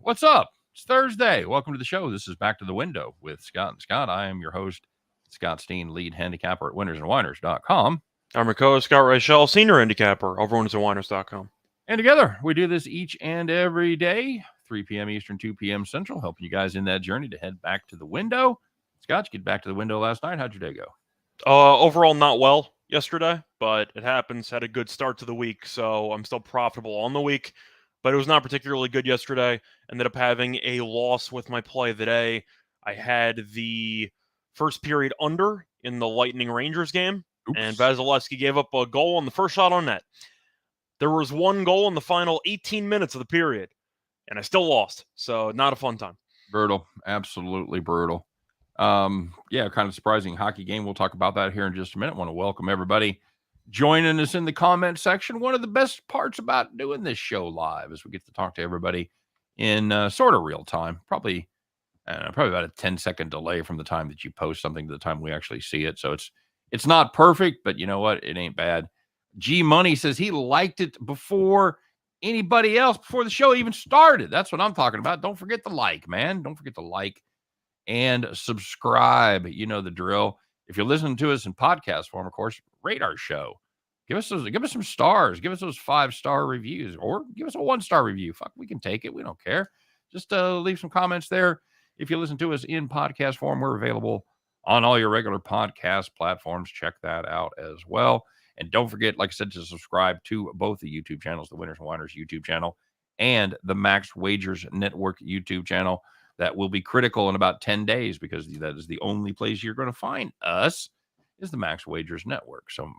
What's up? It's Thursday. Welcome to the show. This is Back to the Window with Scott and Scott. I am your host, Scott Steen, lead handicapper at WHINERS.com. I'm your co-host, Scott Reichel, senior handicapper over at WHINERS.com. And together, we do this each and every day, 3 p.m. Eastern, 2 p.m. Central, helping you guys in that journey to head back to the window. Scott, you get back to the window last night. How'd your day go? Overall, not well yesterday, but it happens. Had a good start to the week, so I'm still profitable on the week. But it was not particularly good yesterday. Ended up having a loss with my play today. I had the first period under in the Lightning Rangers game, and Vasilevsky gave up a goal on the first shot on net. There was one goal in the final 18 minutes of the period, and I still lost. So not a fun time. Brutal. Absolutely brutal. Yeah, kind of surprising hockey game. We'll talk about that here in just a minute. Want to welcome everybody joining us in the comment section. One of the best parts about doing this show live is we get to talk to everybody in sort of real time. Probably about a 10-second delay from the time that you post something to the time we actually see it. So it's not perfect, but you know what? It ain't bad. G Money says he liked it before anybody else, before the show even started. That's what I'm talking about. Don't forget to like, man. Don't forget to like and subscribe. You know the drill. If you're listening to us in podcast form, of course, rate our show. Give us some stars. Give us those 5-star reviews, or give us a 1-star review. Fuck, we can take it. We don't care. Just leave some comments there. If you listen to us in podcast form, we're available on all your regular podcast platforms. Check that out as well. And don't forget, like I said, to subscribe to both the YouTube channels, the Winners and Whiners YouTube channel and the Max Wagers Network YouTube channel. That will be critical in about 10 days because that is the only place you're going to find us is the Max Wagers Network. So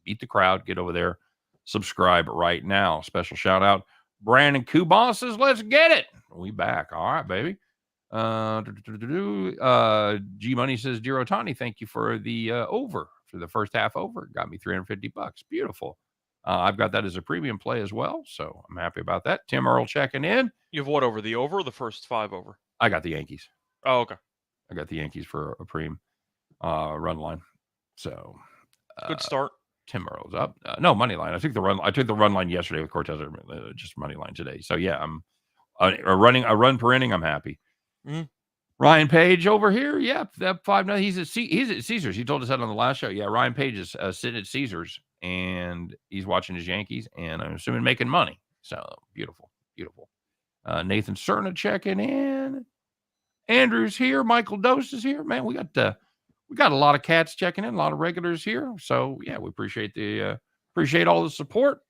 beat the crowd, get over there, subscribe right now. Special shout out. Brandon Kuban says, let's get it. We back. All right, baby. G Money says, Dear Otani, thank you for the over. For the first half over, got me $350. Beautiful. I've got that as a premium play as well, so I'm happy about that. Tim Earl checking in. You have what over? The over or the first 5 over? I got the Yankees. Oh, okay. I got the Yankees for a premium run line. So good start. Tim Earl's up. No, money line. I took the run line yesterday with Cortez, just money line today. So yeah, I'm a run per inning. I'm happy. Mm-hmm. Ryan Page over here. Yeah, that 5-0. He's at Caesars. He told us that on the last show. Yeah, Ryan Page is sitting at Caesars, and he's watching his Yankees, and I'm assuming making money. So beautiful, beautiful. Nathan Cerna checking in. Andrew's here. Michael Dose is here. Man, we got a lot of cats checking in, a lot of regulars here. So yeah, we appreciate all the support,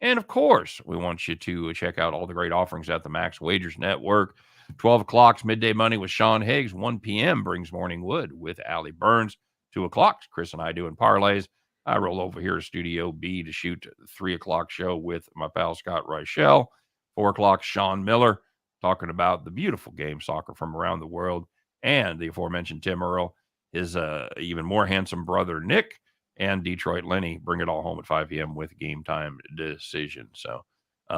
and of course, we want you to check out all the great offerings at the Max Wagers Network. 12 o'clock's Midday Money with Sean Higgs. 1 p.m. brings Morning Wood with Allie Burns. 2 o'clock, Chris and I doing parlays. I roll over here to Studio B to shoot the 3 o'clock show with my pal Scott Reichel. 4 o'clock, Sean Miller talking about the beautiful game soccer from around the world. And the aforementioned Tim Earl, his even more handsome brother Nick, and Detroit Lenny bring it all home at 5 p.m. with Game Time Decision. So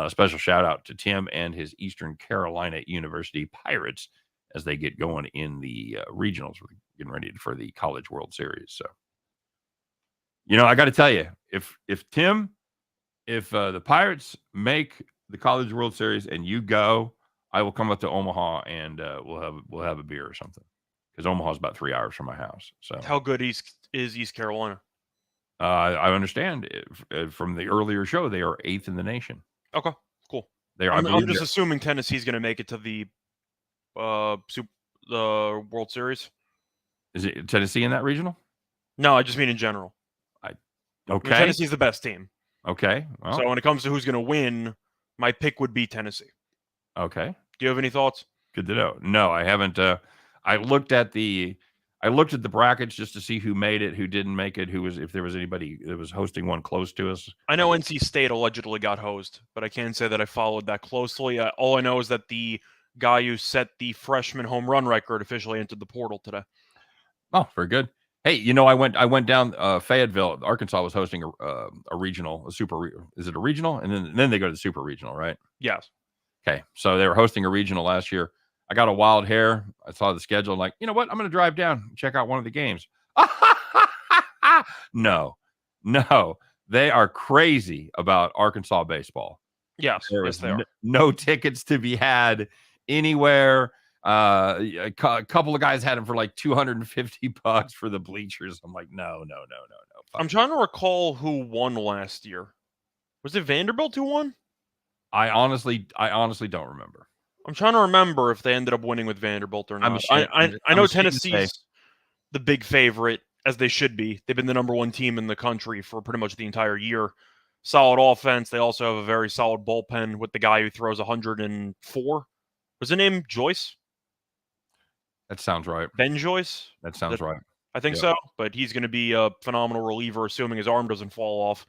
special shout out to Tim and his Eastern Carolina University Pirates as they get going in the regionals. We're getting ready for the College World Series. So, you know, I got to tell you, if the Pirates make the College World Series and you go, I will come up to Omaha and we'll have a beer or something, because Omaha is about 3 hours from my house. So, how good is East Carolina? I understand from the earlier show they are 8th in the nation. Okay, cool. I'm just assuming Tennessee's going to make it to the World Series. Is it Tennessee in that regional? No, I just mean in general. Okay. Tennessee's the best team. Okay. Well, so when it comes to who's going to win, my pick would be Tennessee. Okay. Do you have any thoughts? Good to know. No, I haven't. I looked at the brackets just to see who made it, who didn't make it, if there was anybody that was hosting one close to us. I know NC State allegedly got hosed, but I can't say that I followed that closely. All I know is that the guy who set the freshman home run record officially entered the portal today. Oh, very good. Hey, you know, I went down Fayetteville. Arkansas was hosting a regional, is it a regional? And then they go to the super regional, right? Yes. Okay, so they were hosting a regional last year. I got a wild hair. I saw the schedule. I'm like, you know what? I'm going to drive down and check out one of the games. No, they are crazy about Arkansas baseball. Yes, There is they are. No tickets to be had anywhere. A couple of guys had him for like $250 for the bleachers. I'm like, no. I'm trying to recall who won last year. Was it Vanderbilt who won? I honestly don't remember. I'm trying to remember if they ended up winning with Vanderbilt or not. I know I'm ashamed to Tennessee's the big favorite, as they should be. They've been the number one team in the country for pretty much the entire year. Solid offense. They also have a very solid bullpen with the guy who throws 104. Was his name Joyce? That sounds right. Ben Joyce? That sounds right. I think so, but he's going to be a phenomenal reliever, assuming his arm doesn't fall off.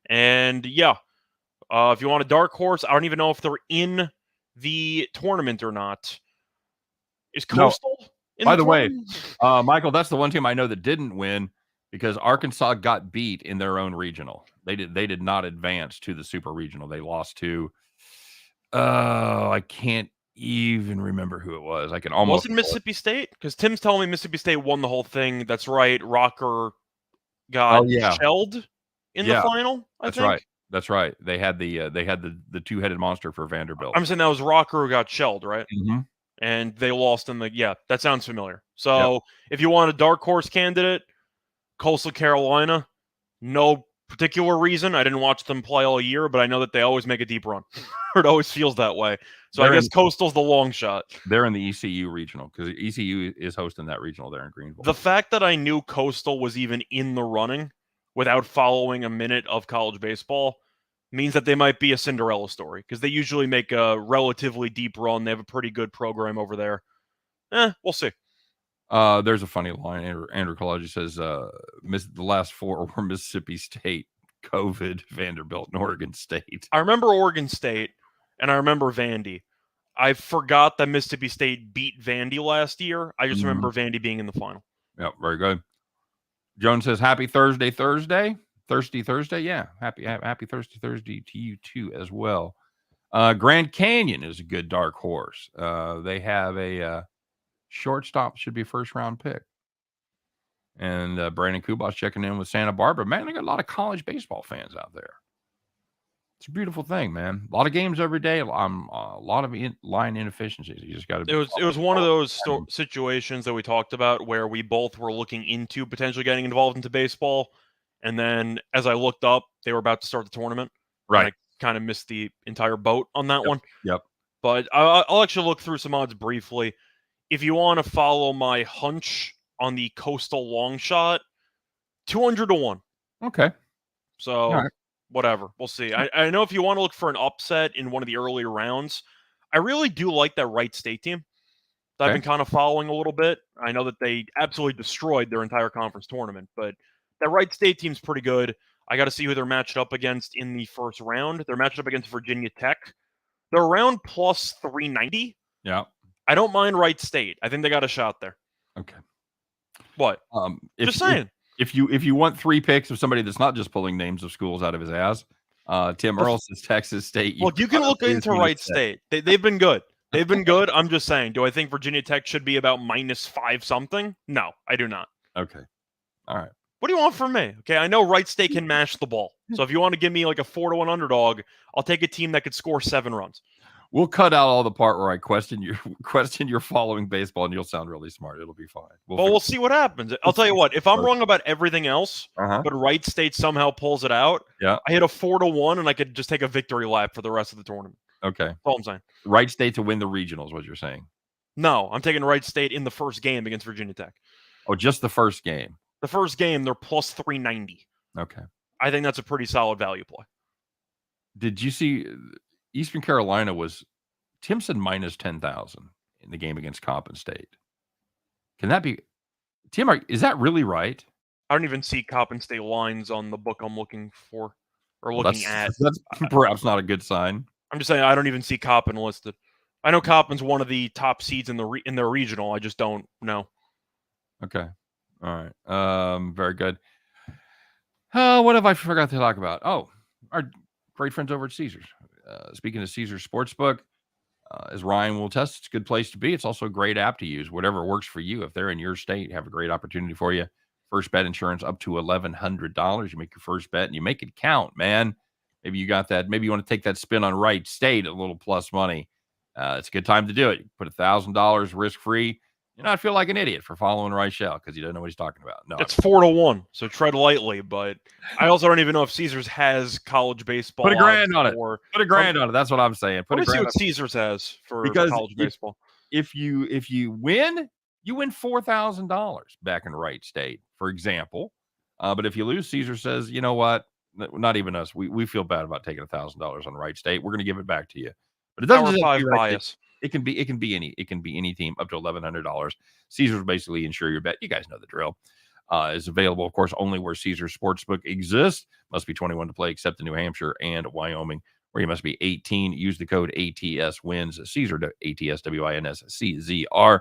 And yeah, if you want a dark horse, I don't even know if they're in the tournament or not. Is Coastal in by the way, tournament? Michael, that's the one team I know that didn't win because Arkansas got beat in their own regional. They did not advance to the super regional. They lost to I can't even remember who it was. I can almost. Was it Mississippi State? Because Tim's telling me Mississippi State won the whole thing. That's right. Rocker got shelled in the final. That's right. That's right. They had the two-headed monster for Vanderbilt. I'm saying that was Rocker who got shelled, right? Mm-hmm. And they lost in the that sounds familiar. So if you want a dark horse candidate, Coastal Carolina, no particular reason. I didn't watch them play all year, but I know that they always make a deep run. It always feels that way. So I guess Coastal's the long shot. They're in the ECU regional because ECU is hosting that regional there in Greenville. The fact that I knew Coastal was even in the running without following a minute of college baseball means that they might be a Cinderella story because they usually make a relatively deep run. They have a pretty good program over there. We'll see. There's a funny line. Andrew Kalaji says the last four were Mississippi State, COVID, Vanderbilt, and Oregon State. I remember Oregon State, and I remember Vandy. I forgot that Mississippi State beat Vandy last year. I just remember Vandy being in the final. Yep, very good. Jones says, happy Thursday. Thirsty Thursday. Yeah, happy Thursday to you too as well. Grand Canyon is a good dark horse. They have a shortstop, should be a first-round pick. And Brandon Kubas checking in with Santa Barbara. Man, they got a lot of college baseball fans out there. It's a beautiful thing, man. A lot of games every day. A lot of line inefficiencies. You just got to. It was one of those situations that we talked about where we both were looking into potentially getting involved into baseball, and then as I looked up, they were about to start the tournament. Right. I kind of missed the entire boat on that one. Yep. But I'll actually look through some odds briefly. If you want to follow my hunch on the Coastal long shot, 200 to 1. Okay. So whatever. We'll see. I know if you want to look for an upset in one of the earlier rounds, I really do like that Wright State team that I've been kind of following a little bit. I know that they absolutely destroyed their entire conference tournament, but that Wright State team's pretty good. I got to see who they're matched up against in the first round. They're matched up against Virginia Tech. They're around plus 390. Yeah. I don't mind Wright State. I think they got a shot there. Okay. What? Just saying. If you want 3 picks of somebody that's not just pulling names of schools out of his ass, Tim Earl says Texas State. Look, you can look into Wright State. They've been good. They've been good. I'm just saying. Do I think Virginia Tech should be about -5 something? No, I do not. Okay. All right. What do you want from me? Okay, I know Wright State can mash the ball. So if you want to give me like a 4-1 underdog, I'll take a team that could score 7 runs. We'll cut out all the part where I question your following baseball, and you'll sound really smart. It'll be fine. We'll see what happens. I'll tell you what. If I'm wrong about everything else, but Wright State somehow pulls it out, I hit a 4-1, and I could just take a victory lap for the rest of the tournament. Okay. That's all I'm saying. Wright State to win the regionals, what you're saying? No, I'm taking Wright State in the first game against Virginia Tech. Oh, just the first game. The first game, they're plus 390. Okay. I think that's a pretty solid value play. Did you see Eastern Carolina was Tim said minus 10,000 in the game against Coppin State? Can that be Tim? Is that really right? I don't even see Coppin State lines on the book I'm looking for or looking at. That's perhaps not a good sign. I'm just saying I don't even see Coppin listed. I know Coppin's one of the top seeds in their regional. I just don't know. Okay. All right. Very good. What have I forgot to talk about? Oh, our great friends over at Caesars. Speaking of Caesars Sportsbook, as Ryan will attest, it's a good place to be. It's also a great app to use. Whatever works for you. If they're in your state, have a great opportunity for you. First bet insurance up to $1,100. You make your first bet and you make it count, man. Maybe you got that. Maybe you want to take that spin on Wright State, a little plus money. It's a good time to do it. You put $1,000 risk-free. You not feel like an idiot for following Reichel because he doesn't know what he's talking about. No, It's 4-1, so tread lightly. But I also don't even know if Caesars has college baseball. put $1,000 on it. Or Put $1,000 on it. That's what I'm saying. Let me see what Caesars has for college baseball. If you win, you win $4,000 back in Wright State, for example. But if you lose, Caesar says, you know what? Not even us. We feel bad about taking $1,000 on Wright State. We're going to give it back to you. But it doesn't Power just have to 5 be Wright bias. State. It can be any team up to $1,100. Caesars basically insure your bet. You guys know the drill. Is available, of course, only where Caesars Sportsbook exists. Must be 21 to play, except in New Hampshire and Wyoming, where you must be 18. Use the code ATSWINS, Caesar, ATSWINSCZR.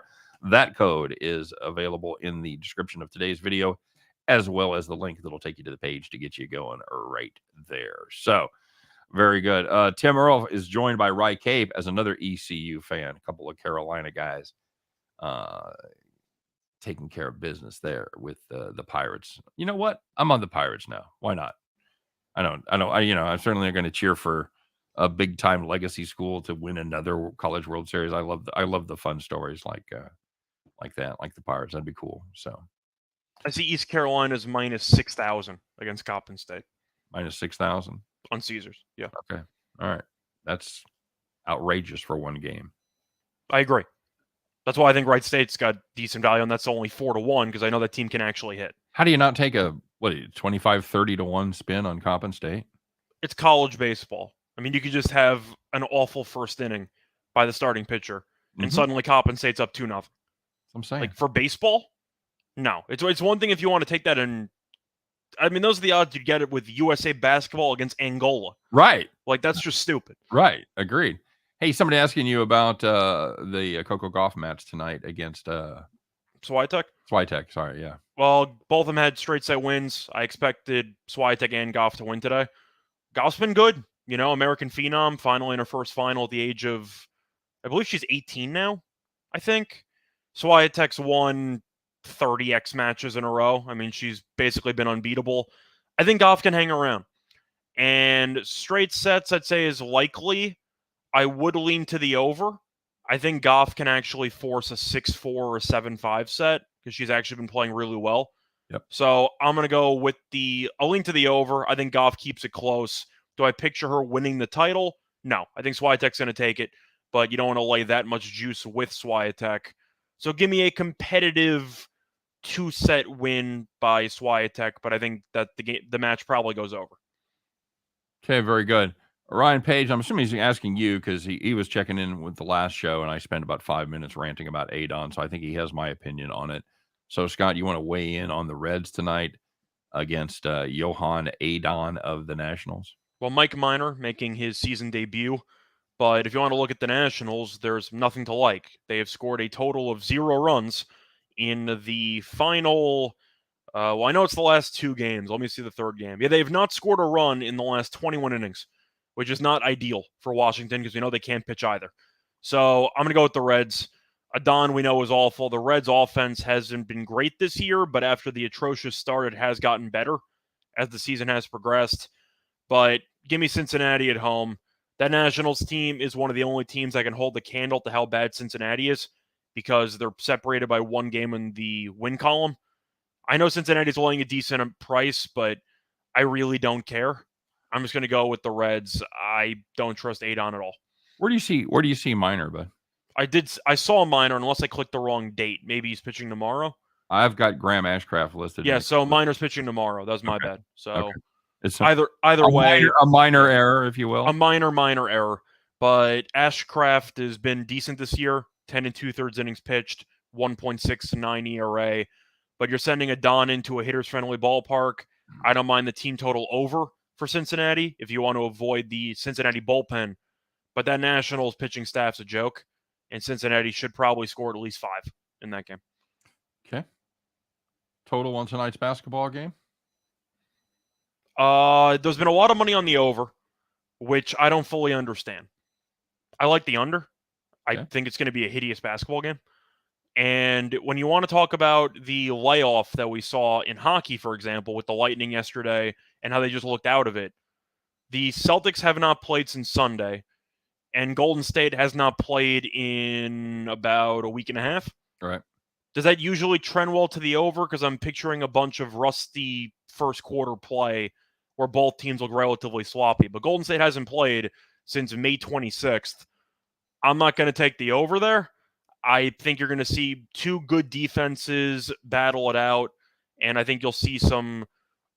That code is available in the description of today's video, as well as the link that'll take you to the page to get you going right there. So, very good. Tim Earl is joined by Rye Cape as another ECU fan. A couple of Carolina guys taking care of business there with the Pirates. You know what? I'm on the Pirates now. Why not? I'm certainly going to cheer for a big time legacy school to win another College World Series. I love the fun stories like that, like the Pirates. That'd be cool. So I see East Carolina's minus 6,000 against Coppin State. minus 6,000 on Caesars. Yeah. Okay. All right. That's outrageous for one game. I agree. That's why I think Wright State's got decent value, and that's only 4-1 because I know that team can actually hit. How do you not take a 25, 30 to 1 spin on Coppin State? It's college baseball. I mean, you could just have an awful first inning by the starting pitcher, and suddenly Coppin State's up 2-0. I'm saying. Like for baseball, no. It's one thing if you want to take that and I mean, those are the odds you'd get it with USA basketball against Angola. Right. Like, that's just stupid. Right. Agreed. Hey, somebody asking you about the Coco Golf match tonight against Swiatek? Swiatek, sorry, yeah. Well, both of them had straight set wins. I expected Swiatek and Goff to win today. Goff's been good. You know, American Phenom, finally in her first final at the age of, I believe she's 18 now, I think. Swiatek's won 30x matches in a row. I mean, she's basically been unbeatable. I think Goff can hang around. And straight sets, I'd say, is likely. I would lean to the over. I think Goff can actually force a 6-4 or a 7-5 set because she's actually been playing really well. Yep. So I'm going to go with I'll lean to the over. I think Goff keeps it close. Do I picture her winning the title? No. I think Swiatek's going to take it, but you don't want to lay that much juice with Swiatek. So give me a competitive 2-set win by Swiatek, but I think that the match probably goes over. Okay, very good. Ryan Page, I'm assuming he's asking you because he was checking in with the last show, and I spent about 5 minutes ranting about Adon, so I think he has my opinion on it. So, Scott, you want to weigh in on the Reds tonight against Johan Adon of the Nationals? Well, Mike Minor making his season debut, but if you want to look at the Nationals, there's nothing to like. They have scored a total of 0 runs in the final... well, I know it's the last 2 games. Let me see the third game. Yeah, they have not scored a run in the last 21 innings, which is not ideal for Washington because we know they can't pitch either. So I'm going to go with the Reds. Adon, we know, is awful. The Reds' offense hasn't been great this year, but after the atrocious start, it has gotten better as the season has progressed. But give me Cincinnati at home. That Nationals team is one of the only teams that can hold the candle to how bad Cincinnati is because they're separated by 1 game in the win column. I know Cincinnati's laying a decent price, but I really don't care. I'm just going to go with the Reds. I don't trust Adon at all. Where do you see Minor, bud? I saw Minor, unless I clicked the wrong date. Maybe he's pitching tomorrow. I've got Graham Ashcraft listed. Yeah, so Minor's pitching tomorrow. That was my bad. So okay. It's either way, a minor error, if you will. A minor error. But Ashcraft has been decent this year. 10 2/3 innings pitched, 1.69 ERA. But you're sending Adon into a hitters-friendly ballpark. I don't mind the team total over for Cincinnati if you want to avoid the Cincinnati bullpen. But that Nationals pitching staff's a joke, and Cincinnati should probably score at least 5 in that game. Okay. Total on tonight's basketball game? There's been a lot of money on the over, which I don't fully understand. I like the under. Okay. I think it's going to be a hideous basketball game. And when you want to talk about the layoff that we saw in hockey, for example, with the Lightning yesterday and how they just looked out of it, the Celtics have not played since Sunday. and Golden State has not played in about a week and a half. Right. Does that usually trend well to the over? Because I'm picturing a bunch of rusty first quarter play where both teams look relatively sloppy. But Golden State hasn't played since May 26th. I'm not going to take the over there. I think you're going to see two good defenses battle it out, and I think you'll see some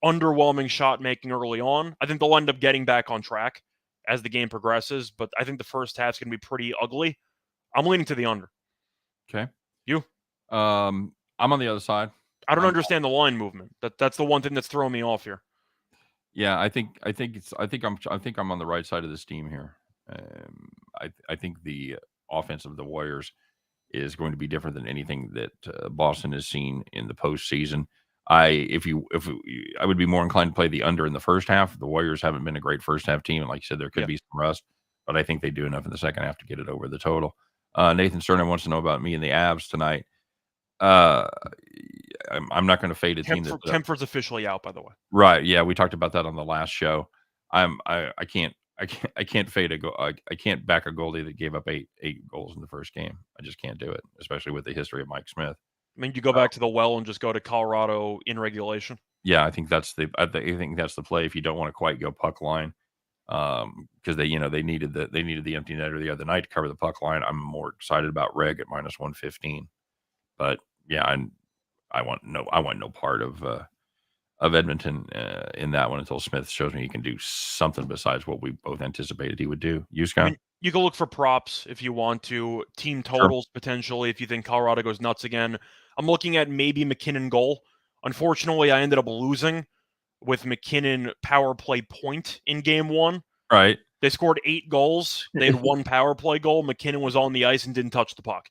underwhelming shot making early on. I think they'll end up getting back on track as the game progresses, but I think the first half's going to be pretty ugly. I'm leaning to the under. Okay. You? I'm on the other side. I don't understand the line movement. That's the one thing that's throwing me off here. Yeah, I think I'm on the right side of this team here. I think the offense of the Warriors is going to be different than anything that Boston has seen in the postseason. I would be more inclined to play the under in the first half. The Warriors haven't been a great first half team, and like you said, there could be some rust, but I think they do enough in the second half to get it over the total. Nathan Sterner wants to know about me and the Avs tonight. I'm not going to fade a team that Kemper's officially out, by the way. Right. Yeah, we talked about that on the last show. I can't fade a goal. I can't back a goalie that gave up eight goals in the first game. I just can't do it, especially with the history of Mike Smith. I mean, you go back to the well and just go to Colorado in regulation. Yeah, I think that's the play if you don't want to quite go puck line, because they needed the empty netter the other night to cover the puck line. I'm more excited about Reg at -115, but yeah, I want no part of Edmonton in that one until Smith shows me he can do something besides what we both anticipated he would do. You, Scott? I mean, you can look for props if you want to, team totals potentially if you think Colorado goes nuts again. I'm looking at maybe McKinnon goal. Unfortunately, I ended up losing with McKinnon power play point in game one. Right. They scored 8 goals. They had 1 power play goal. McKinnon was on the ice and didn't touch the puck.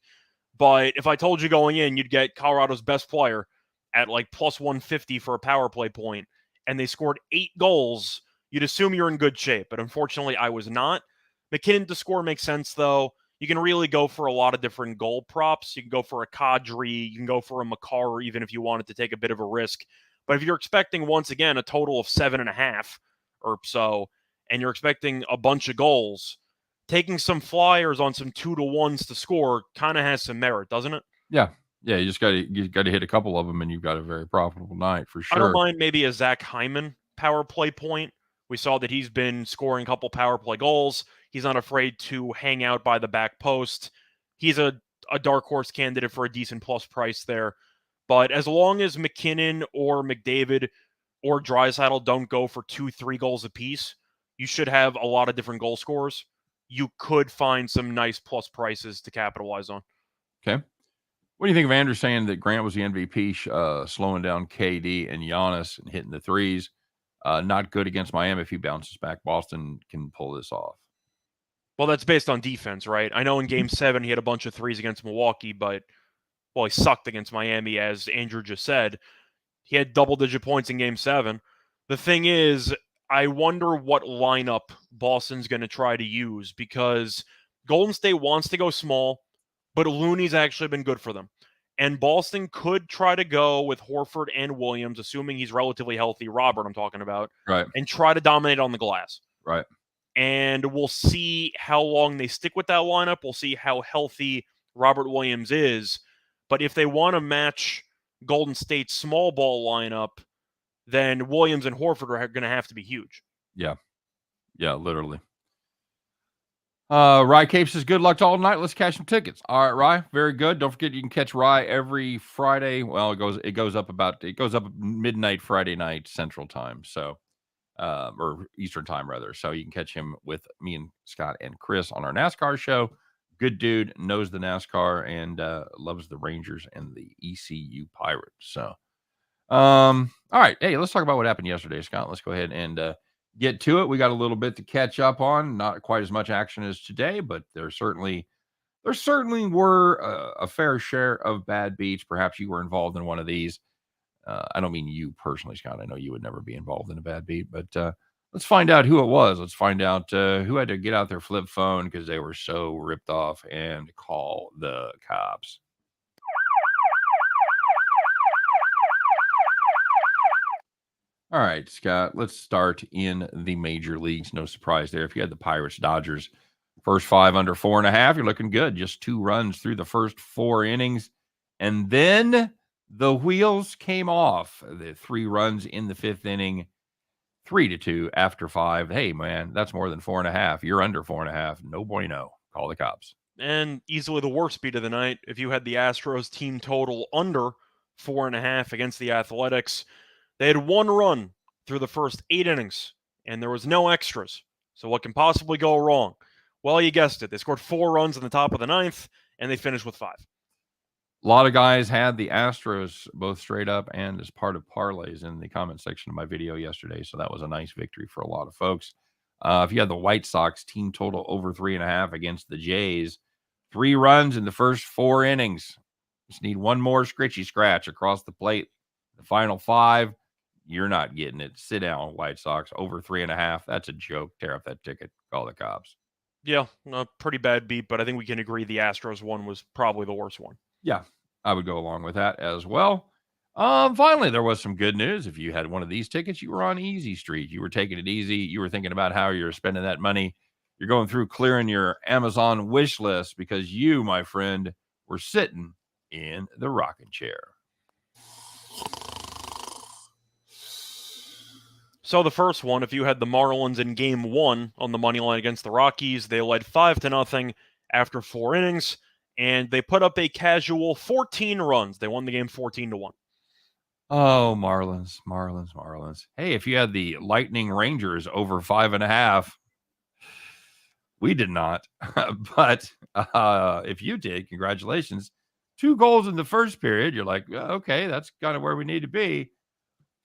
But if I told you going in, you'd get Colorado's best player at like +150 for a power play point, and they scored 8 goals, you'd assume you're in good shape. But unfortunately, I was not. McKinnon to score makes sense, though. You can really go for a lot of different goal props. You can go for a Kadri. You can go for a Makar, even if you wanted to take a bit of a risk. But if you're expecting, once again, a total of 7.5 or so, and you're expecting a bunch of goals, taking some flyers on some 2-to-1s to score kind of has some merit, doesn't it? Yeah. Yeah, you got to hit a couple of them, and you've got a very profitable night for sure. I don't mind maybe a Zach Hyman power play point. We saw that he's been scoring a couple power play goals. He's not afraid to hang out by the back post. He's a dark horse candidate for a decent plus price there. But as long as McKinnon or McDavid or Draisaitl don't go for 2-3 goals apiece, you should have a lot of different goal scorers. You could find some nice plus prices to capitalize on. Okay. What do you think of Andrew saying that Grant was the MVP, slowing down KD and Giannis and hitting the threes? Not good against Miami. If he bounces back, Boston can pull this off. Well, that's based on defense, right? I know in Game 7 he had a bunch of threes against Milwaukee, but, well, he sucked against Miami, as Andrew just said. He had double-digit points in Game 7. The thing is, I wonder what lineup Boston's going to try to use, because Golden State wants to go small, but Looney's actually been good for them. And Boston could try to go with Horford and Williams, assuming he's relatively healthy, Robert I'm talking about, right, and try to dominate on the glass. Right. And we'll see how long they stick with that lineup. We'll see how healthy Robert Williams is. But if they want to match Golden State's small ball lineup, then Williams and Horford are going to have to be huge. Yeah. Yeah, literally. Rye Cape says, good luck to all night. Let's cash some tickets. All right, Rye. Very good. Don't forget you can catch Rye every Friday. Well, it goes up midnight Friday night Central Time. So or Eastern Time rather. So you can catch him with me and Scott and Chris on our NASCAR show. Good dude, knows the NASCAR and loves the Rangers and the ECU Pirates. So all right. Hey, let's talk about what happened yesterday, Scott. Let's go ahead and get to it. We got a little bit to catch up on. Not quite as much action as today, but there certainly were a fair share of bad beats. Perhaps you were involved in one of these. I don't mean you personally, Scott. I know you would never be involved in a bad beat, but let's find out who it was. Let's find out who had to get out their flip phone because they were so ripped off and call the cops. All right, Scott, let's start in the major leagues. No surprise there. If you had the Pirates, Dodgers, First 5 under 4.5. You're looking good. Just 2 runs through the first 4 innings. And then the wheels came off. The 3 runs in the 5th inning, 3-2 after 5. Hey, man, that's more than 4.5. You're under 4.5. No bueno. Call the cops. And easily the worst beat of the night. If you had the Astros team total under 4.5 against the Athletics, they had 1 run through the first 8 innings, and there was no extras. So what can possibly go wrong? Well, you guessed it. They scored 4 runs in the top of the 9th, and they finished with 5. A lot of guys had the Astros both straight up and as part of parlays in the comment section of my video yesterday. So that was a nice victory for a lot of folks. If you had the White Sox team total over 3.5 against the Jays, 3 runs in the first 4 innings. Just need one more scritchy scratch across the plate. The final 5, you're not getting it. Sit down, White Sox, over 3.5. That's a joke. Tear up that ticket. Call the cops. Yeah, a pretty bad beat, but I think we can agree the Astros one was probably the worst one. Yeah, I would go along with that as well. Finally, there was some good news. If you had one of these tickets, you were on easy street. You were taking it easy. You were thinking about how you're spending that money. You're going through clearing your Amazon wish list because you, my friend, were sitting in the rocking chair. So the first one, if you had the Marlins in Game 1 on the money line against the Rockies, they led 5-0 after 4 innings, and they put up a casual 14 runs. They won the game 14-1. Oh, Marlins. Hey, if you had the Lightning Rangers over 5.5, we did not. But if you did, congratulations. 2 goals in the first period. You're like, okay, that's kind of where we need to be.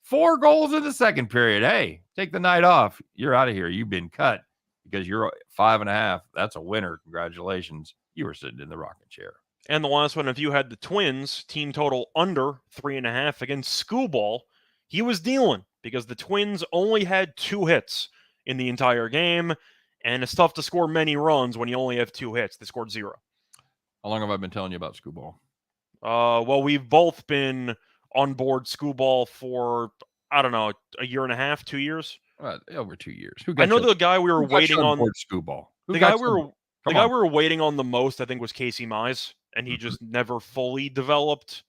4 goals in the second period. Hey, take the night off. You're out of here. You've been cut because you're 5.5. That's a winner. Congratulations. You were sitting in the rocking chair. And the last one, if you had the Twins, team total under 3.5 against Scooball, he was dealing because the Twins only had 2 hits in the entire game, and it's tough to score many runs when you only have 2 hits. They scored 0. How long have I been telling you about Scooball? Well, we've both been on board Scooball for, I don't know, a year and a half, 2 years? Over 2 years. I know the guy we were waiting on. Scooball. The guy we were waiting on the most, I think, was Casey Mize, and he just never fully developed.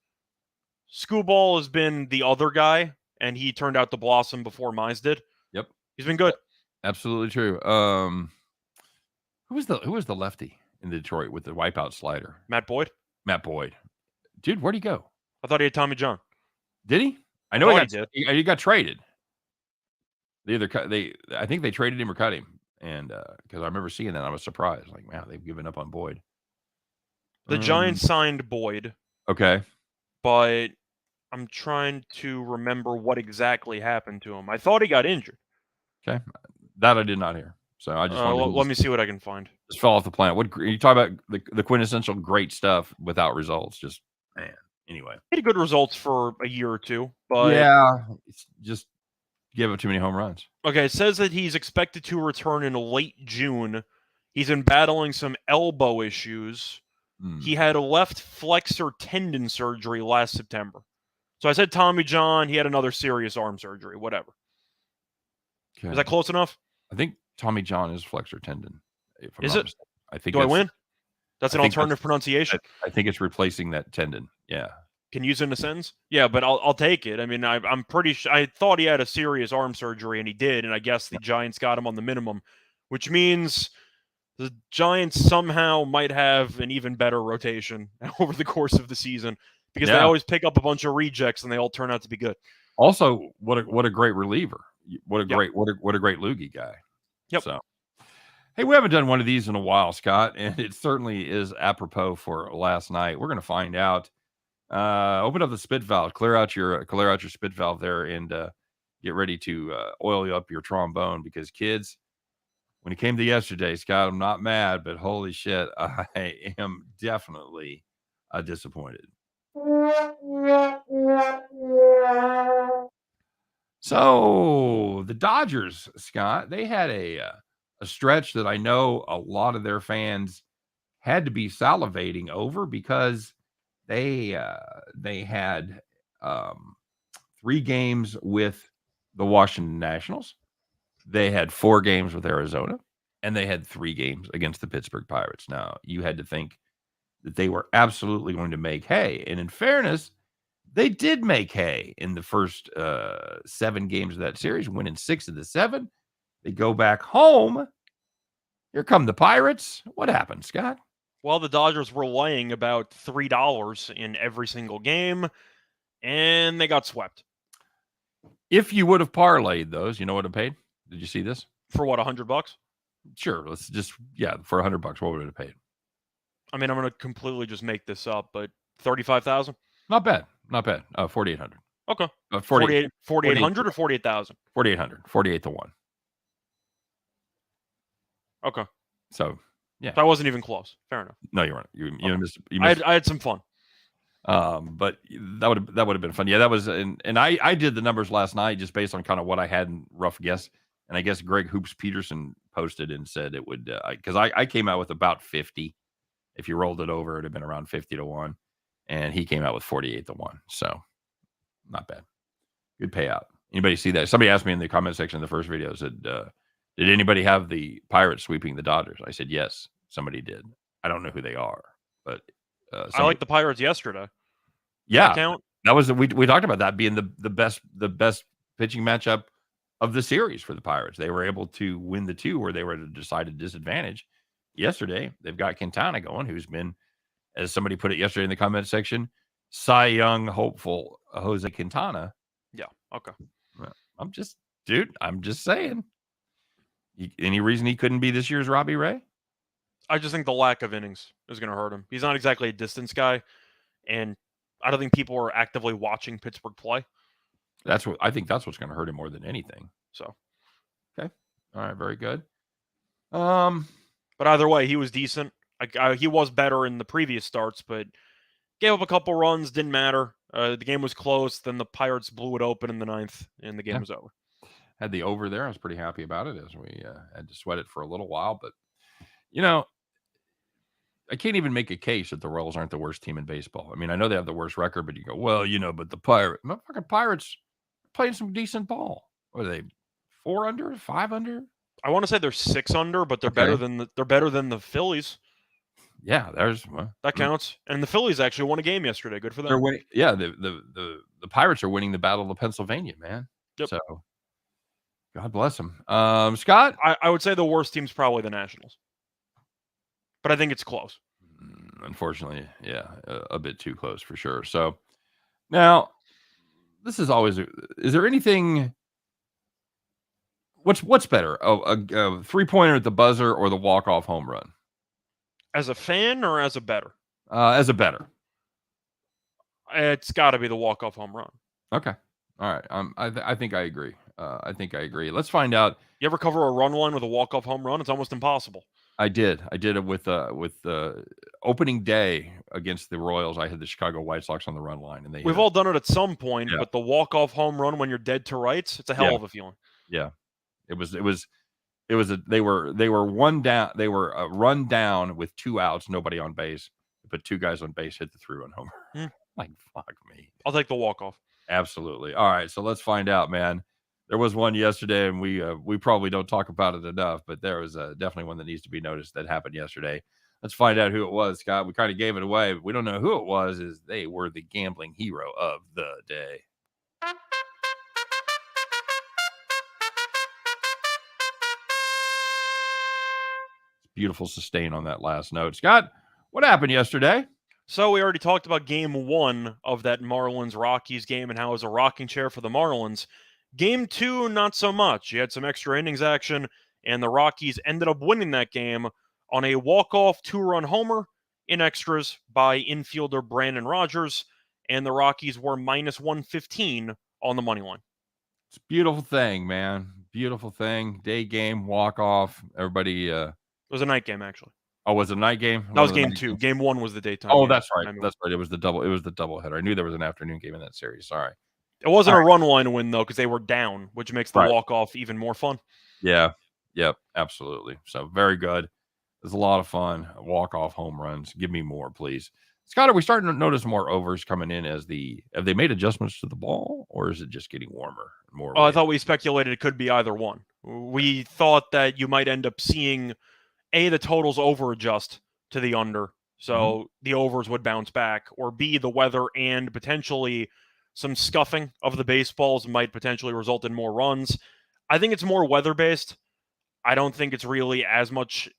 Scooball has been the other guy, and he turned out to blossom before Mize did. Yep. He's been good. Absolutely true. Who was the lefty in Detroit with the wipeout slider? Matt Boyd. Dude, where'd he go? I thought he had Tommy John. Did he? I know he did. He got traded. I think they traded him or cut him. And because I remember seeing that, I was surprised. Like, wow, they've given up on Boyd. The Giants signed Boyd. Okay. But I'm trying to remember what exactly happened to him. I thought he got injured. Okay. That I did not hear. So I just let me see what I can find. Just fell off the planet. What you talk about the quintessential great stuff without results? Just man. Anyway, he had good results for a year or two, but yeah, it's just give up too many home runs. Okay, it says that he's expected to return in late June. He's been battling some elbow issues. He had a left flexor tendon surgery last September. So I said Tommy John. He had another serious arm surgery. Whatever. Okay. Is that close enough? I think Tommy John is flexor tendon. Is it? I think. Do I win? That's an alternative pronunciation. I think it's replacing that tendon. Yeah. Can use it in a sentence? Yeah, but I'll take it. I mean, I'm pretty sure. I thought he had a serious arm surgery, and he did. And I guess the Giants got him on the minimum, which means the Giants somehow might have an even better rotation over the course of the season because they always pick up a bunch of rejects and they all turn out to be good. Also, what a great reliever! What a great loogie guy. Yep. So, hey, we haven't done one of these in a while, Scott, and it certainly is apropos for last night. We're going to find out. Open up the spit valve, clear out your spit valve there, and get ready to oil up your trombone because kids. When it came to yesterday, Scott, I'm not mad, but holy shit, I am definitely disappointed. So the Dodgers, Scott, they had a stretch that I know a lot of their fans had to be salivating over because they had 3 games with the Washington Nationals. They had 4 games with Arizona. and they had 3 games against the Pittsburgh Pirates. Now, you had to think that they were absolutely going to make hay, and in fairness, they did make hay in the first 7 games of that series, winning 6 of the 7. They go back home. Here come the Pirates. What happened, Scott? Well, the Dodgers were laying about $3 in every single game, and they got swept. If you would have parlayed those, you know what it paid? Did you see this? For what, $100? Sure. Let's just, for $100, what would it have paid? I mean, I'm going to completely just make this up, but 35,000? Not bad. Not bad. 4,800. Okay. 4,800 or 48,000? 4,800. 48 to 1. Okay. So, yeah. So I wasn't even close. Fair enough. No, you weren't. You Okay. missed. I had some fun. But that would have been fun. Yeah, that was, and I did the numbers last night just based on kind of what I had in rough guess. And I guess Greg Hoops Peterson posted and said it would, because I came out with about 50. If you rolled it over, it'd have been around 50 to 1. And he came out with 48 to 1. So not bad. Good payout. Anybody see that? Somebody asked me in the comment section of the first video, said, did anybody have the Pirates sweeping the Dodgers? I said, yes, somebody did. I don't know who they are, but I liked the Pirates yesterday. Yeah, count? That was we talked about that being the best pitching matchup of the series for the Pirates. They were able to win the 2 where they were at a decided disadvantage. Yesterday, they've got Quintana going, who's been, as somebody put it yesterday in the comment section, Cy Young hopeful Jose Quintana. Yeah. Okay. I'm just saying. Any reason he couldn't be this year's Robbie Ray? I just think the lack of innings is going to hurt him. He's not exactly a distance guy, and I don't think people are actively watching Pittsburgh play. I think that's what's going to hurt him more than anything. So, okay, all right, very good. But either way, he was decent. He was better in the previous starts, but gave up a couple runs. Didn't matter. The game was close. Then the Pirates blew it open in the 9th, and the game was over. Had the over there. I was pretty happy about it as we had to sweat it for a little while. But, I can't even make a case that the Royals aren't the worst team in baseball. I mean, I know they have the worst record, but you go, well, but the fucking Pirates playing some decent ball. What are they, 4 under, 5 under? I want to say they're 6 under, but they're better than the Phillies. Yeah, that counts. And the Phillies actually won a game yesterday. Good for them. They're winning. Yeah, the Pirates are winning the Battle of Pennsylvania, man. Yep. So God bless them. Scott, I would say the worst team's probably the Nationals, but I think it's close. Unfortunately, yeah, a bit too close for sure. So now, this is always. Is there anything? What's better, a 3-pointer at the buzzer or the walk-off home run? As a fan or as a bettor? As a bettor. It's got to be the walk-off home run. Okay. All right. I think I agree. Let's find out. You ever cover a run line with a walk-off home run? It's almost impossible. I did it with opening day against the Royals. I had the Chicago White Sox on the run line, and we've all done it at some point. Yeah. But the walk-off home run when you're dead to rights, it's a hell of a feeling. Yeah, they were one down. They were a run down with 2 outs, nobody on base, but 2 guys on base hit the 3-run homer. Like, fuck me. I'll take the walk-off. Absolutely. All right, so let's find out, man. There was one yesterday, and we probably don't talk about it enough, but there was definitely one that needs to be noticed that happened yesterday. Let's find out who it was, Scott. We kind of gave it away, but we don't know who it was. They were the gambling hero of the day. Beautiful sustain on that last note. Scott, what happened yesterday? So we already talked about game 1 of that Marlins-Rockies game and how it was a rocking chair for the Marlins. Game 2, not so much. You had some extra innings action, and the Rockies ended up winning that game on a walk-off 2-run homer in extras by infielder Brandon Rogers, and the Rockies were minus 115 on the money line. It's a beautiful thing, man. Beautiful thing. Day game, walk-off. Everybody... It was a night game, actually. Oh, was it a night game? That was game 2. Game 1 was the daytime game. Oh, that's right. That's right. It was the doubleheader. I knew there was an afternoon game in that series. Sorry. It wasn't a run line win, though, because they were down, which makes the walk-off even more fun. Yeah. Yep. Absolutely. So, very good. It was a lot of fun. Walk-off home runs. Give me more, please. Scott, are we starting to notice more overs coming in have they made adjustments to the ball, or is it just getting warmer and more Oh, I wind? thought we speculated it could be either one. We thought that you might end up seeing the totals over adjust to the under, so the overs would bounce back, or B, the weather and potentially some scuffing of the baseballs might potentially result in more runs. I think it's more weather based. I don't think it's really as much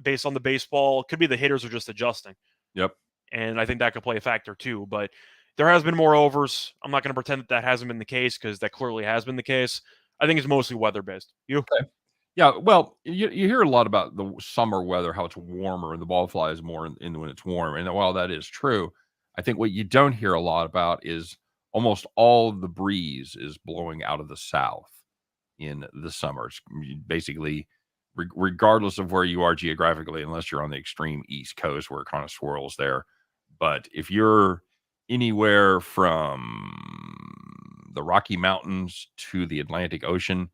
based on the baseball. It could be the hitters are just adjusting. Yep. And I think that could play a factor too. But there has been more overs. I'm not going to pretend that hasn't been the case because that clearly has been the case. I think it's mostly weather based. You? Okay. Yeah. Well, you hear a lot about the summer weather, how it's warmer and the ball flies more in when it's warm. And while that is true, I think what you don't hear a lot about is almost all the breeze is blowing out of the south in the summers. Basically, regardless of where you are geographically, unless you're on the extreme East Coast where it kind of swirls there. But if you're anywhere from the Rocky Mountains to the Atlantic Ocean,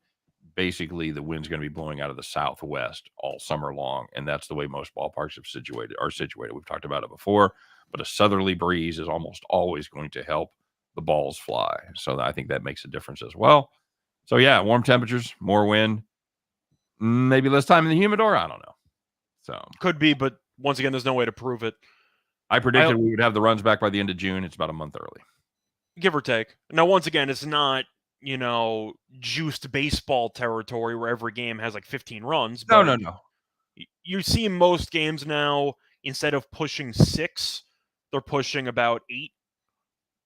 basically the wind's going to be blowing out of the southwest all summer long, and that's the way most ballparks are situated. We've talked about it before, but a southerly breeze is almost always going to help the balls fly. So I think that makes a difference as well. So yeah, warm temperatures, more wind, maybe less time in the humidor. I don't know. So Could be, but once again, there's no way to prove it. I predicted we would have the runs back by the end of June. It's about a month early, give or take. Now, once again, it's not, juiced baseball territory where every game has like 15 runs. No. You see most games now, instead of pushing 6, they're pushing about 8.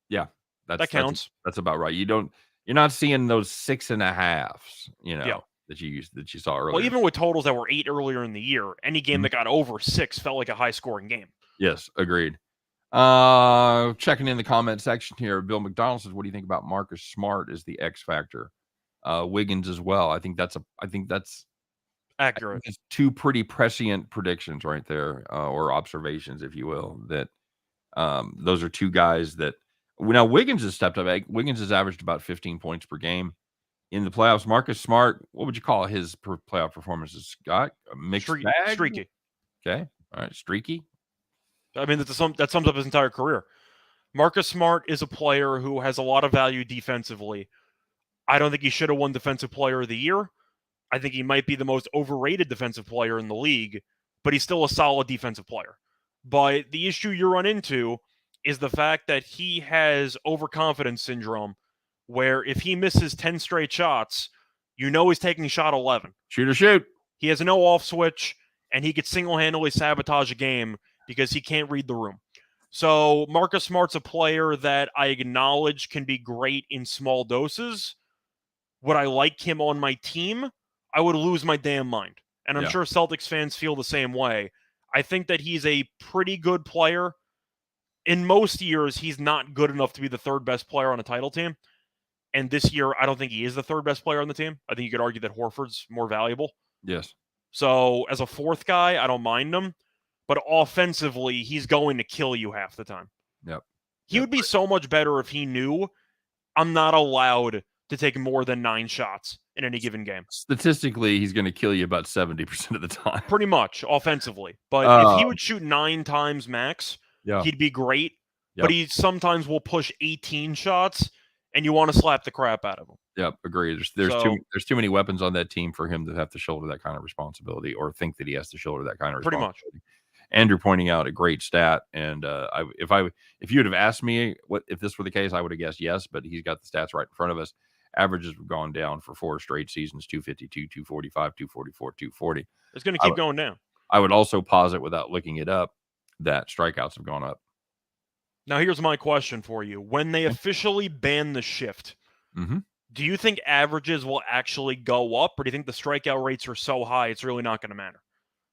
Yeah, that counts. That's about right. You're not seeing those 6.5s, Yeah. that you saw earlier. Well, even with totals that were 8 earlier in the year, any game that got over 6 felt like a high scoring game. Yes, agreed. Checking in the comment section here, Bill McDonald says, "What do you think about Marcus Smart as the X factor? Wiggins as well. I think that's accurate. It's two pretty prescient predictions right there, or observations, if you will. That those are two guys that now Wiggins has stepped up. Wiggins has averaged about 15 points per game in the playoffs. Marcus Smart, what would you call his playoff performances? Scott, a mixed bag, streaky. Okay, all right, streaky. I mean, that sums up his entire career. Marcus Smart is a player who has a lot of value defensively. I don't think he should have won Defensive Player of the Year. I think he might be the most overrated defensive player in the league, but he's still a solid defensive player. But the issue you run into is the fact that he has overconfidence syndrome, where if he misses 10 straight shots, he's taking shot 11. Shoot or shoot. He has no off switch, and he could single-handedly sabotage a game because he can't read the room. So Marcus Smart's a player that I acknowledge can be great in small doses. Would I like him on my team? I would lose my damn mind. And I'm sure Celtics fans feel the same way. I think that he's a pretty good player. In most years, he's not good enough to be the third best player on a title team. And this year, I don't think he is the third best player on the team. I think you could argue that Horford's more valuable. Yes. So as a fourth guy, I don't mind him. But offensively, he's going to kill you half the time. Yep. He would be so much better if he knew I'm not allowed to take more than 9 shots in any given game. Statistically, he's going to kill you about 70% of the time. Pretty much, offensively. But if he would shoot 9 times max, he'd be great. Yep. But he sometimes will push 18 shots, and you want to slap the crap out of him. Yep, agreed. There's too many weapons on that team for him to have to shoulder that kind of responsibility or think that he has to shoulder that kind of responsibility. Pretty much. Andrew pointing out a great stat, and if you would have asked me if this were the case, I would have guessed yes, but he's got the stats right in front of us. Averages have gone down for 4 straight seasons: 252, 245, 244, 240. It's going to keep going down. I would also posit, without looking it up, that strikeouts have gone up. Now, here's my question for you: when they officially ban the shift, do you think averages will actually go up, or do you think the strikeout rates are so high it's really not going to matter?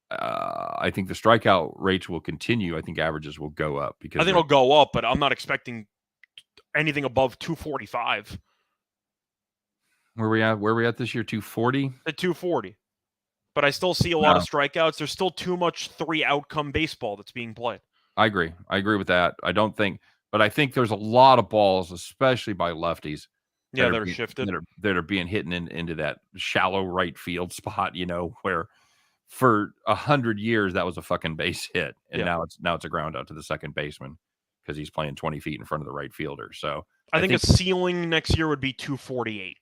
I think the strikeout rates will continue. I think averages will go up because I think it'll go up, but I'm not expecting anything above 245. Where are we at this year? 240? At 240. But I still see a lot of strikeouts. There's still too much 3-outcome baseball that's being played. I agree with that. But I think there's a lot of balls, especially by lefties. Yeah, that are shifted. That are being hit into that shallow right field spot, where for 100 years that was a fucking base hit, and Yeah. now it's a ground out to the second baseman because he's playing 20 feet in front of the right fielder. So I I think a think ceiling next year would be 248,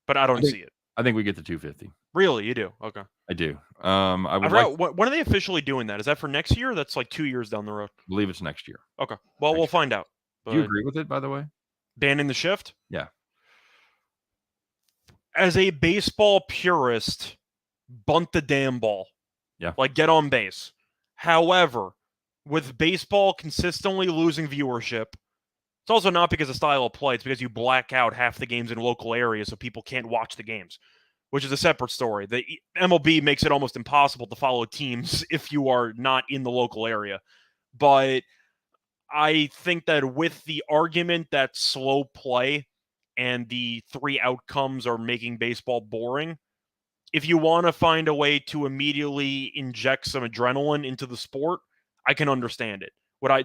but I don't see it. I think we get to 250. Really, you do? Okay. I do. I I would like to forgot, when are they officially doing that? Is that for next year? That's like 2 years down the road. believe it's next year. Okay. Well, we'll Next find out. Do you But agree with it, by the way? banning the shift? Yeah. As a baseball purist, bunt the damn ball. Yeah. Like, get on base. However, with baseball consistently losing viewership, it's also not because of style of play. It's because you black out half the games in local areas so people can't watch the games, which is a separate story. The MLB makes it almost impossible to follow teams if you are not in the local area. But I think that with the argument that slow play and the 3 outcomes are making baseball boring, if you want to find a way to immediately inject some adrenaline into the sport, I can understand it.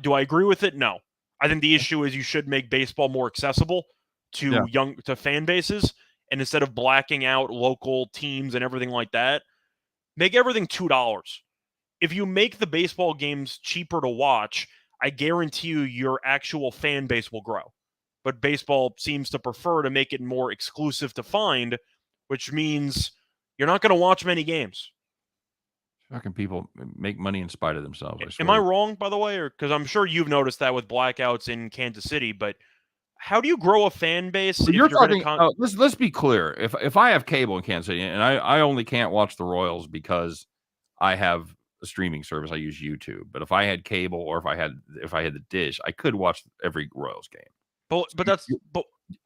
Do I agree with it? No. I think the issue is you should make baseball more accessible to fan bases, and instead of blacking out local teams and everything like that, make everything $2. If you make the baseball games cheaper to watch, I guarantee you your actual fan base will grow. But baseball seems to prefer to make it more exclusive to find, which means you're not going to watch many games. Fucking people make money in spite of themselves. Am I wrong, by the way? Or because I'm sure you've noticed that with blackouts in Kansas City, but how do you grow a fan base if You're you're talking. Let's be clear. If I have cable in Kansas City and I only can't watch the Royals because I have a streaming service, I use YouTube. But if I had cable or if I had the dish, I could watch every Royals game. But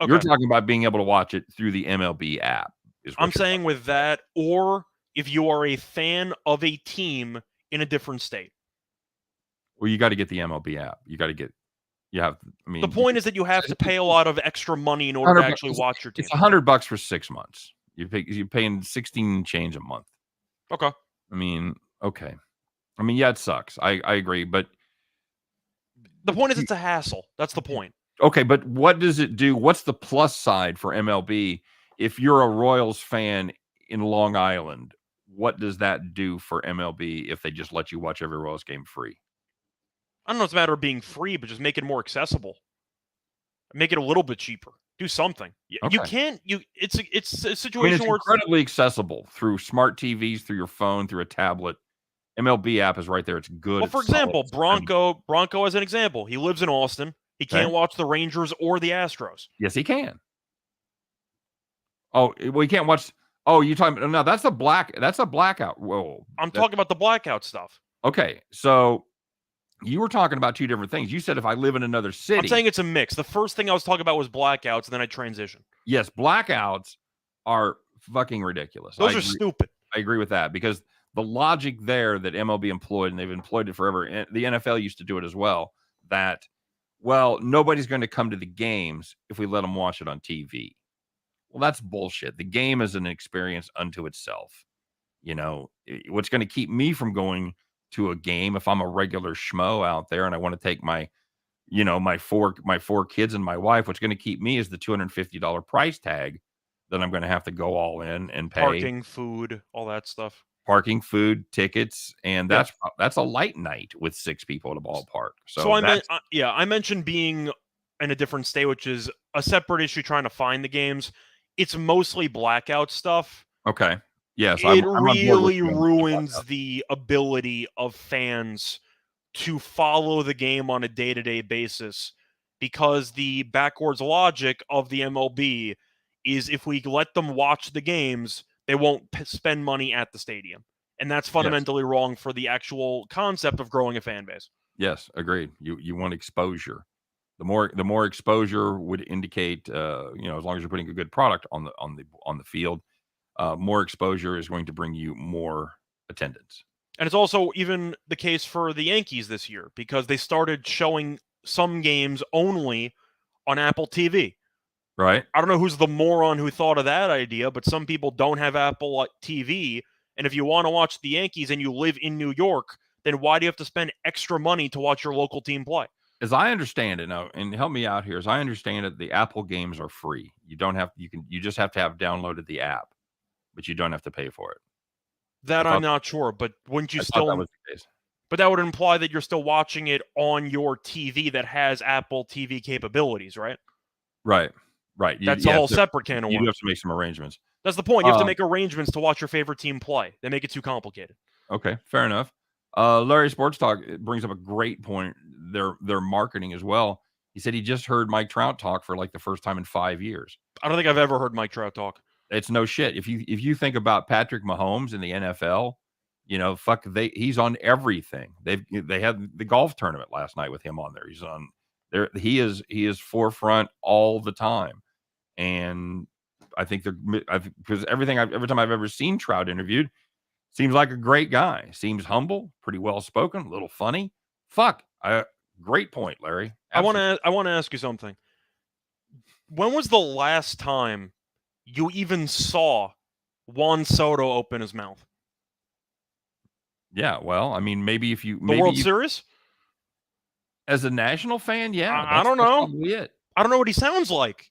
you're talking about being able to watch it through the MLB app. I'm saying with that, or if you are a fan of a team in a different state. Well, you got to get the MLB app. The point is that you have to pay a lot of extra money in order to actually watch your team. It's $100 for 6 months. You're paying 16 change a month. Okay. Okay. Yeah, it sucks. I agree, but the point is it's a hassle. That's the point. Okay, but what does it do? What's the plus side for MLB if you're a Royals fan in Long Island? What does that do for MLB if they just let you watch every Royals game free? I don't know if it's a matter of being free, but just make it more accessible. Make it a little bit cheaper. Do something. Okay. You can't. It's a situation it's where incredibly accessible through smart TVs, through your phone, through a tablet. MLB app is right there. It's good. Well, for example, Bronco as an example. He lives in Austin. He can't watch the Rangers or the Astros. Yes, he can. Oh, well, he can't watch. Oh, you talking about? No, that's a blackout. Whoa. I'm talking about the blackout stuff. Okay, so you were talking about two different things. You said if I live in another city. I'm saying it's a mix. The first thing I was talking about was blackouts, and then I transitioned. Yes, blackouts are fucking ridiculous. Those are stupid. I agree with that because the logic there that MLB employed, and they've employed it forever, and the NFL used to do it as well, that, well, nobody's going to come to the games if we let them watch it on TV. Well, that's bullshit. The game is an experience unto itself. What's going to keep me from going to a game if I'm a regular schmo out there and I want to take my four kids and my wife, what's going to keep me is the $250 price tag that I'm going to have to go all in and pay. Parking, food, all that stuff. Parking, food, tickets, and that's a light night with 6 people at a ballpark. So I mentioned being in a different state, which is a separate issue trying to find the games. It's mostly blackout stuff. Okay. Yes. It really ruins the ability of fans to follow the game on a day-to-day basis because the backwards logic of the MLB is if we let them watch the games, they won't spend money at the stadium. And that's fundamentally wrong for the actual concept of growing a fan base. Yes, agreed. You want exposure. The more exposure would indicate, as long as you're putting a good product on the field, more exposure is going to bring you more attendance. And it's also even the case for the Yankees this year because they started showing some games only on Apple TV. Right. I don't know who's the moron who thought of that idea, but some people don't have Apple TV. And if you want to watch the Yankees and you live in New York, then why do you have to spend extra money to watch your local team play? As I understand it now, and help me out here, as I understand it, the Apple games are free. You just have to have downloaded the app, but you don't have to pay for it. That I'm not sure, but wouldn't you I thought that still? was the case. But that would imply that you're still watching it on your TV that has Apple TV capabilities, right? Right. That's a whole separate can of You do have worms. to make some arrangements. That's the point. You have to make arrangements to watch your favorite team play. They make it too complicated. Okay, fair enough. Larry Sports Talk brings up a great point. Their marketing as well. He said he just heard Mike Trout talk for like the first time in 5 years. I don't think I've ever heard Mike Trout talk. It's no shit. If you think about Patrick Mahomes in the NFL, he's on everything. They had the golf tournament last night with him on there. He's on there. He is forefront all the time, and I think because every time I've ever seen Trout interviewed, seems like a great guy. Seems humble, pretty well spoken, a little funny. Great point, Larry. Absolutely. I want to ask you something. When was the last time you even saw Juan Soto open his mouth? Yeah, well, I mean, maybe if you World Series as a national fan, yeah, I don't know. That's probably it. I don't know what he sounds like.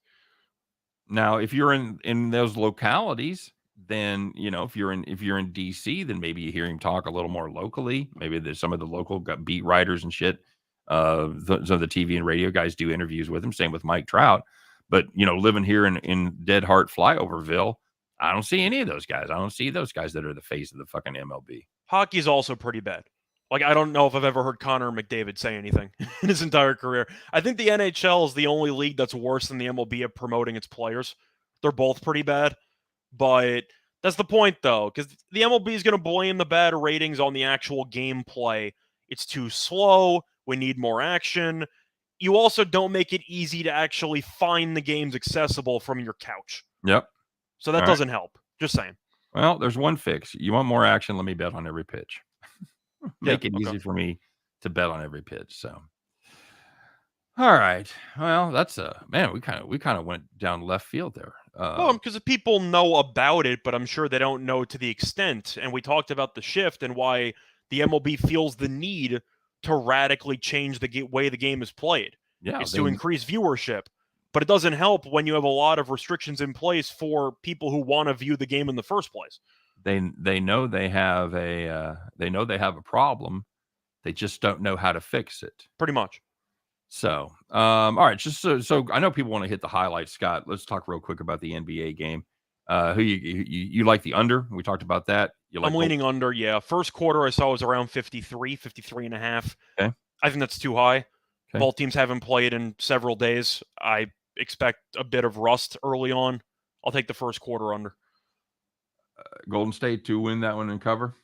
Now, if you're in those localities, then if you're in DC, then maybe you hear him talk a little more locally. Maybe there's some of the local beat writers and shit. Some of the TV and radio guys do interviews with him. Same with Mike Trout. But living here in Dead Heart Flyoverville, I don't see any of those guys. I don't see those guys that are the face of the fucking MLB. Hockey's also pretty bad. Like, I don't know if I've ever heard Connor McDavid say anything in his entire career. I think the NHL is the only league that's worse than the MLB at promoting its players. They're both pretty bad. But that's the point, though, because the MLB is going to blame the bad ratings on the actual gameplay. It's too slow. We need more action. You also don't make it easy to actually find the games accessible from your couch. Yep. So that doesn't help. Just saying. Well, there's one fix. You want more action? Let me bet on every pitch. Make it easy for me to bet on every pitch. So, all right. Well, that's man. We kind of went down left field there. Well, because people know about it, but I'm sure they don't know to the extent. And we talked about the shift and why the MLB feels the need to radically change the way the game is played. Yeah, it's to increase viewership. But it doesn't help when you have a lot of restrictions in place for people who want to view the game in the first place. They know they have a problem. They just don't know how to fix it. Pretty much. So, all right, just so I know people want to hit the highlights, Scott. Let's talk real quick about the NBA game. Who you like the under? We talked about that. I'm leaning under, yeah. First quarter I saw was around 53 and a half. Okay. I think that's too high. Okay. Both teams haven't played in several days. I expect a bit of rust early on. I'll take the first quarter under. Golden State to win that one and cover?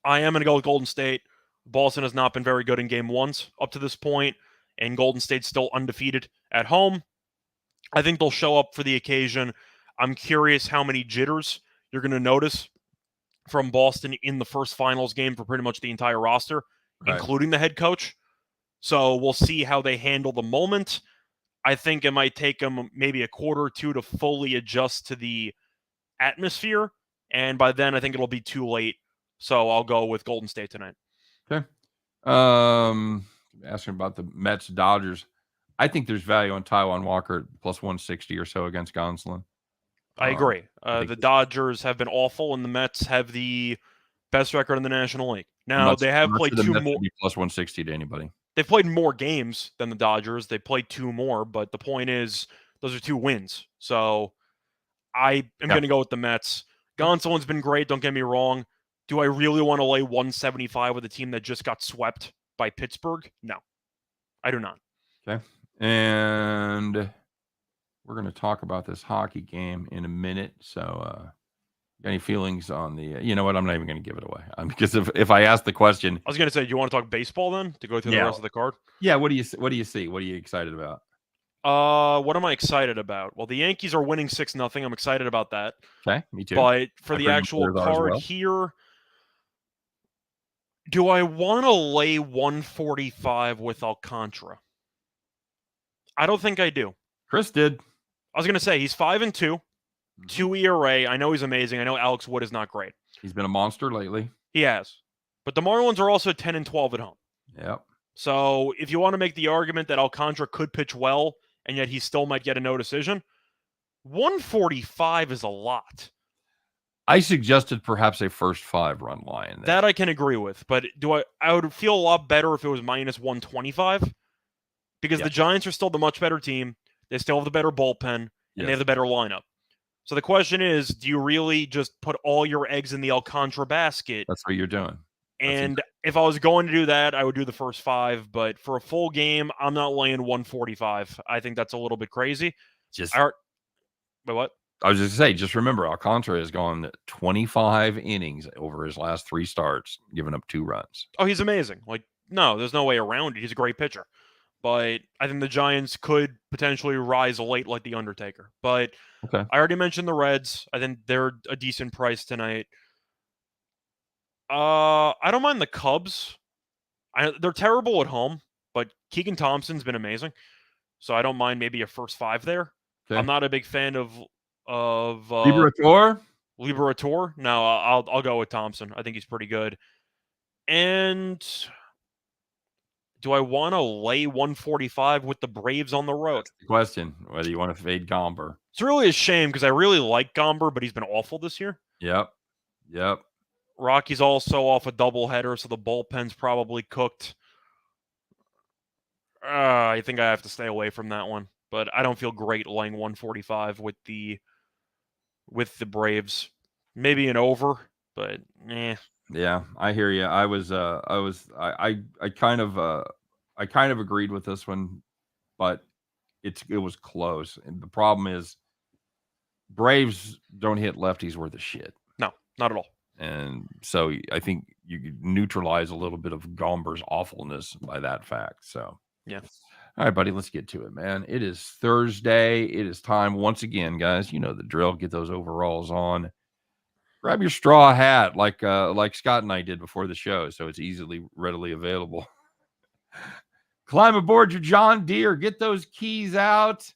I am going to go with Golden State. Boston has not been very good in game ones up to this point, and Golden State's still undefeated at home. I think they'll show up for the occasion. I'm curious how many jitters you're going to notice from Boston in the first finals game for pretty much the entire roster, including the head coach. So we'll see how they handle the moment. I think it might take them maybe a quarter or two to fully adjust to the atmosphere. And by then, I think it'll be too late. So I'll go with Golden State tonight. Okay. Asking about the Mets, Dodgers. I think there's value on Taijuan Walker plus 160 or so against Gonsolin. I agree. The Dodgers have been awful, and the Mets have the best record in the National League. Now, they have played two more. Plus 160 to anybody. They've played more games than the Dodgers. They played two more, but the point is, those are 2 wins. So I am going to go with the Mets. Gonsolin's been great, don't get me wrong. Do I really want to lay 175 with a team that just got swept by Pittsburgh? No, I do not. Okay. And we're going to talk about this hockey game in a minute. So, any feelings on the? You know what? I'm not even going to give it away because if I ask the question, I was going to say, do you want to talk baseball then to go through the rest of the card? Yeah. What do you see? What are you excited about? What am I excited about? Well, the Yankees are winning 6-0. I'm excited about that. Okay, me too. But for the actual card here, do I want to lay 145 with Alcantara? I don't think I do. Chris did. I was going to say, he's 5-2, 2 ERA. I know he's amazing. I know Alex Wood is not great. He's been a monster lately. He has. But the Marlins are also 10-12 at home. Yep. So if you want to make the argument that Alcantara could pitch well, and yet he still might get a no decision, 145 is a lot. I suggested perhaps a first 5-run line. That I can agree with, but I would feel a lot better if it was minus 125 because the Giants are still the much better team. They still have the better bullpen, and they have the better lineup. So the question is, do you really just put all your eggs in the Alcantara basket? That's what you're doing. And if I was going to do that, I would do the first 5. But for a full game, I'm not laying 145. I think that's a little bit crazy. But what? I was just going to say, just remember, Alcantara has gone 25 innings over his last 3 starts, giving up 2 runs. Oh, he's amazing. No, there's no way around it. He's a great pitcher. But I think the Giants could potentially rise late like The Undertaker. But I already mentioned the Reds. I think they're a decent price tonight. I don't mind the Cubs. They're terrible at home, but Keegan Thompson's been amazing. So I don't mind maybe a first 5 there. I'm not a big fan of Liberator? No, I'll go with Thompson. I think he's pretty good. And do I want to lay 145 with the Braves on the road? That's the question, whether you want to fade Gomber. It's really a shame because I really like Gomber, but he's been awful this year. Yep. Rocky's also off a doubleheader, so the bullpen's probably cooked. I think I have to stay away from that one. But I don't feel great laying 145 with the Braves. Maybe an over, but Yeah, I hear you. I kind of agreed with this one, but it was close. And the problem is Braves don't hit lefties worth of shit. No, not at all. And so I think you could neutralize a little bit of Gomber's awfulness by that fact. So yeah. All right, buddy, let's get to it, man. It is Thursday. It is time once again, guys. You know the drill. Get those overalls on. Grab your straw hat like Scott and I did before the show, so it's readily available. Climb aboard your John Deere. Get those keys out.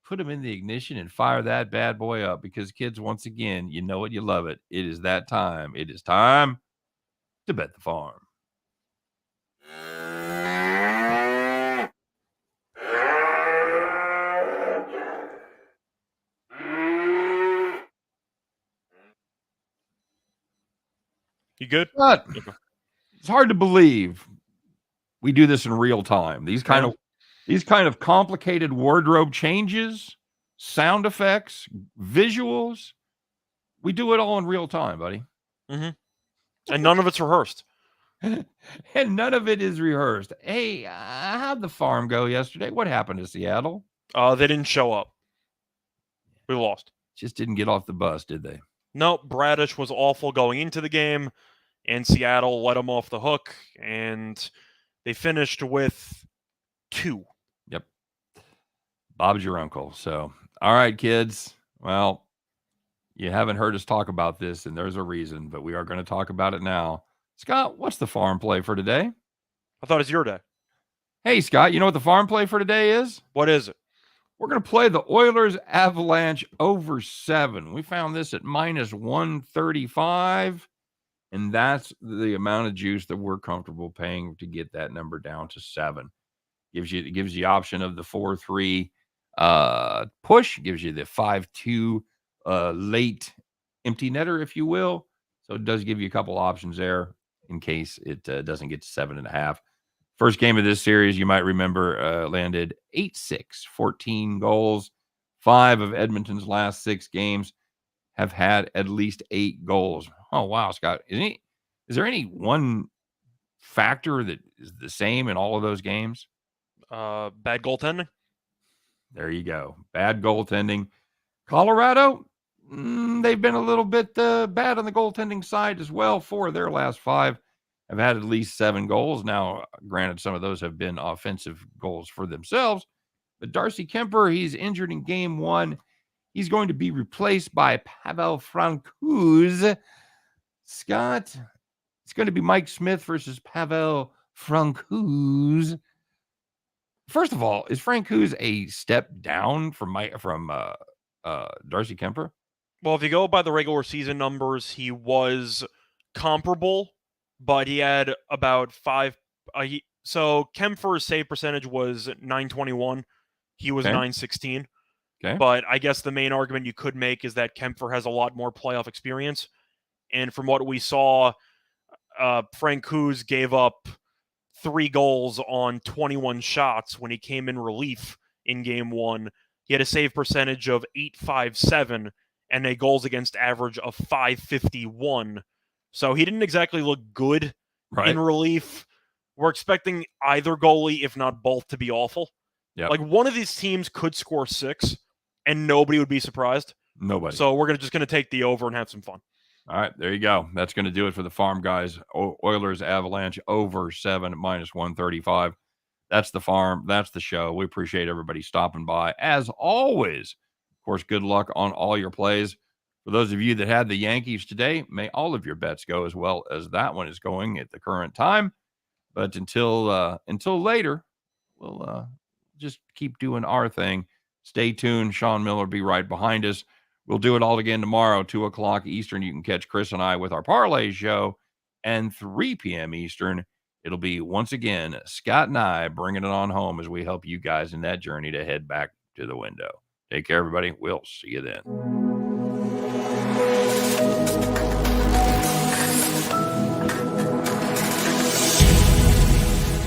Put them in the ignition and fire that bad boy up because, kids, once again, you know it, you love it. It is that time. It is time to bet the farm. You good? But it's hard to believe we do this in real time. These kind of complicated wardrobe changes, sound effects, visuals, we do it all in real time, buddy. Mm-hmm. And none of it's rehearsed. And none of it is rehearsed. Hey, how'd the farm go yesterday? What happened to Seattle? They didn't show up. We lost. Just didn't get off the bus, did they? Nope. Bradish was awful going into the game, and Seattle let him off the hook, and they finished with 2. Yep. Bob's your uncle. So, all right, kids. Well, you haven't heard us talk about this, and there's a reason, but we are going to talk about it now. Scott, what's the farm play for today? I thought it was your day. Hey, Scott, you know what the farm play for today is? What is it? We're going to play the Oilers Avalanche over 7. We found this at minus 135, and that's the amount of juice that we're comfortable paying to get that number down to 7. Gives you the option of the 4-3 push, gives you the 5-2 late empty netter, if you will. So it does give you a couple options there in case it doesn't get to 7.5. First game of this series, you might remember, landed 8-6, 14 goals. 5 of Edmonton's last 6 games have had at least 8 goals. Oh, wow, Scott. Is there any one factor that is the same in all of those games? Bad goaltending. There you go. Bad goaltending. Colorado, they've been a little bit bad on the goaltending side as well. 4 of their last 5 have had at least 7 goals. Now, granted, some of those have been offensive goals for themselves. But Darcy Kemper, he's injured in game 1. He's going to be replaced by Pavel Francouz. Scott, it's going to be Mike Smith versus Pavel Francouz. First of all, is Francouz a step down from Darcy Kemper? Well, if you go by the regular season numbers, he was comparable, but he had about 5. So Kemper's save percentage was .921. He was .916. Okay. But I guess the main argument you could make is that Kemper has a lot more playoff experience. And from what we saw, Frank Kuz gave up 3 goals on 21 shots when he came in relief in game 1. He had a save percentage of .857 and a goals against average of .551. So he didn't exactly look good in relief. We're expecting either goalie, if not both, to be awful. Yep. Like, one of these teams could score 6, and nobody would be surprised. Nobody. So we're just going to take the over and have some fun. All right, there you go. That's going to do it for the farm, guys. Oilers Avalanche over 7 at -135. That's the farm. That's the show. We appreciate everybody stopping by. As always, of course, good luck on all your plays. For those of you that had the Yankees today, may all of your bets go as well as that one is going at the current time. But until later, we'll just keep doing our thing. Stay tuned. Sean Miller will be right behind us. We'll do it all again tomorrow, 2 o'clock Eastern. You can catch Chris and I with our Parlays show. And 3 p.m. Eastern, it'll be, once again, Scott and I bringing it on home as we help you guys in that journey to head back to the window. Take care, everybody. We'll see you then.